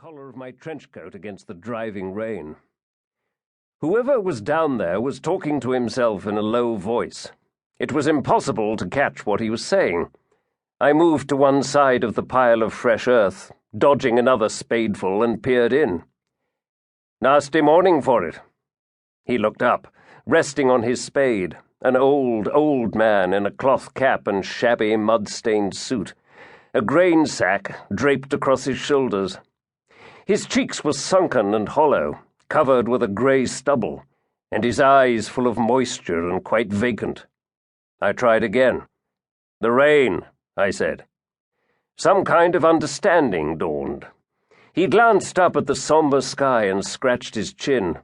collar of my trench coat against the driving rain. Whoever was down there was talking to himself in a low voice. It was impossible to catch what he was saying. I moved to one side of the pile of fresh earth, dodging another spadeful, and peered in. "Nasty morning for it." He looked up, resting on his spade, an old man in a cloth cap and shabby, mud-stained suit, a grain sack draped across his shoulders. His cheeks were sunken and hollow, covered with a grey stubble, and his eyes full of moisture and quite vacant. I tried again. "The rain," I said. Some kind of understanding dawned. He glanced up at the sombre sky and scratched his chin.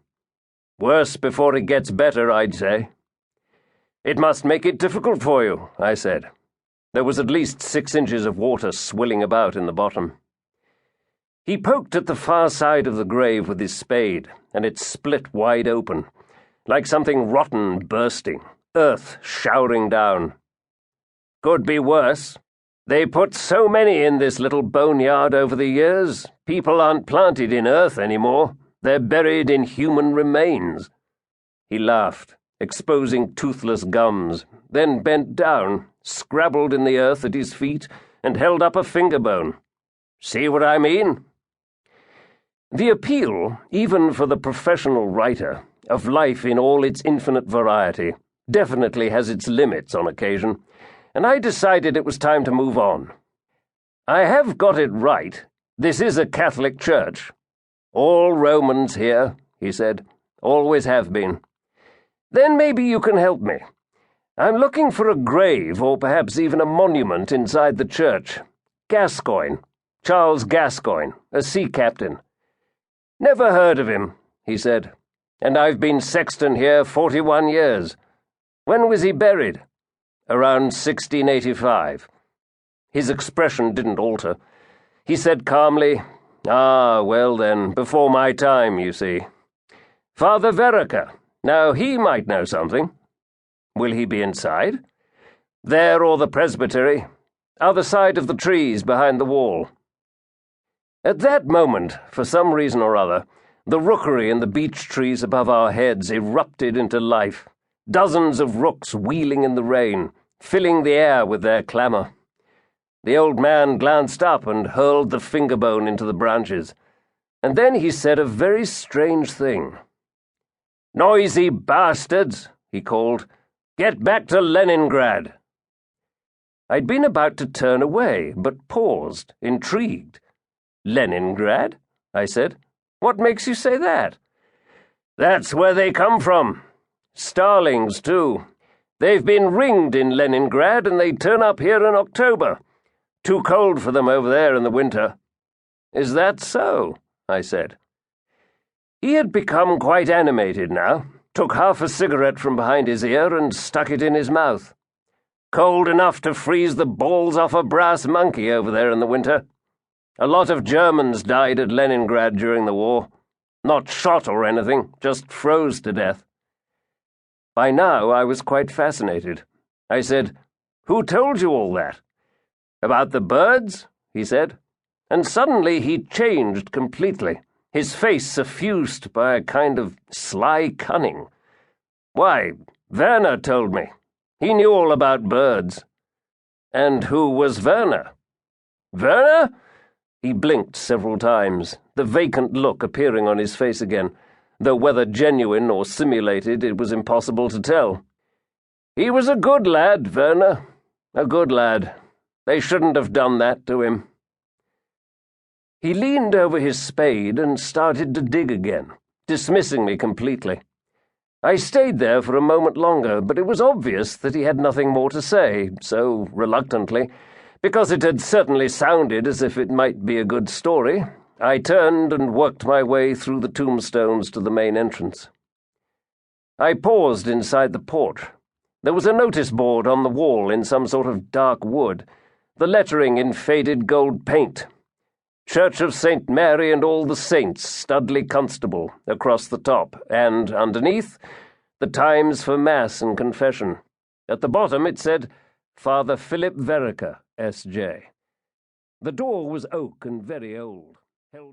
"Worse before it gets better, I'd say." "It must make it difficult for you," I said. There was at least 6 inches of water swilling about in the bottom. He poked at the far side of the grave with his spade, and it split wide open, like something rotten bursting, earth showering down. "Could be worse. They put so many in this little boneyard over the years, people aren't planted in earth anymore. They're buried in human remains." He laughed, exposing toothless gums, then bent down, scrabbled in the earth at his feet, and held up a finger bone. "See what I mean?" The appeal, even for the professional writer, of life in all its infinite variety, definitely has its limits on occasion, and I decided it was time to move on. "I have got it right. This is a Catholic church." "All Romans here," he said. "Always have been." "Then maybe you can help me. I'm looking for a grave or perhaps even a monument inside the church. Gascoigne. Charles Gascoigne, a sea captain." "Never heard of him," he said. "And I've been sexton here 41 years. When was he buried?" "Around 1685. His expression didn't alter. He said calmly, "Ah, well then, before my time, you see. Father Vereker. Now he might know something." "Will he be inside?" "There or the presbytery. Other side of the trees behind the wall." At that moment, for some reason or other, the rookery and the beech trees above our heads erupted into life, dozens of rooks wheeling in the rain, filling the air with their clamour. The old man glanced up and hurled the finger bone into the branches, and then he said a very strange thing. "Noisy bastards," he called. "Get back to Leningrad." I'd been about to turn away, but paused, intrigued. "Leningrad?" I said. "What makes you say that?" "That's where they come from. Starlings, too. They've been ringed in Leningrad, and they turn up here in October. Too cold for them over there in the winter." "Is that so?" I said. He had become quite animated now, took half a cigarette from behind his ear and stuck it in his mouth. "Cold enough to freeze the balls off a brass monkey over there in the winter. A lot of Germans died at Leningrad during the war. Not shot or anything, just froze to death." By now I was quite fascinated. I said, "Who told you all that?" "About the birds?" he said, and suddenly he changed completely, his face suffused by a kind of sly cunning. "Why, Werner told me. He knew all about birds." "And who was Werner?" "Werner?" He blinked several times, the vacant look appearing on his face again, though whether genuine or simulated it was impossible to tell. "He was a good lad, Werner. A good lad. They shouldn't have done that to him." He leaned over his spade and started to dig again, dismissing me completely. I stayed there for a moment longer, but it was obvious that he had nothing more to say, so, reluctantly, because it had certainly sounded as if it might be a good story, I turned and worked my way through the tombstones to the main entrance. I paused inside the porch. There was a notice board on the wall in some sort of dark wood, the lettering in faded gold paint. "Church of St. Mary and All the Saints, Studley Constable," across the top, and, underneath, the times for Mass and Confession. At the bottom it said, "Father Philip Vereker, S.J." The door was oak and very old, held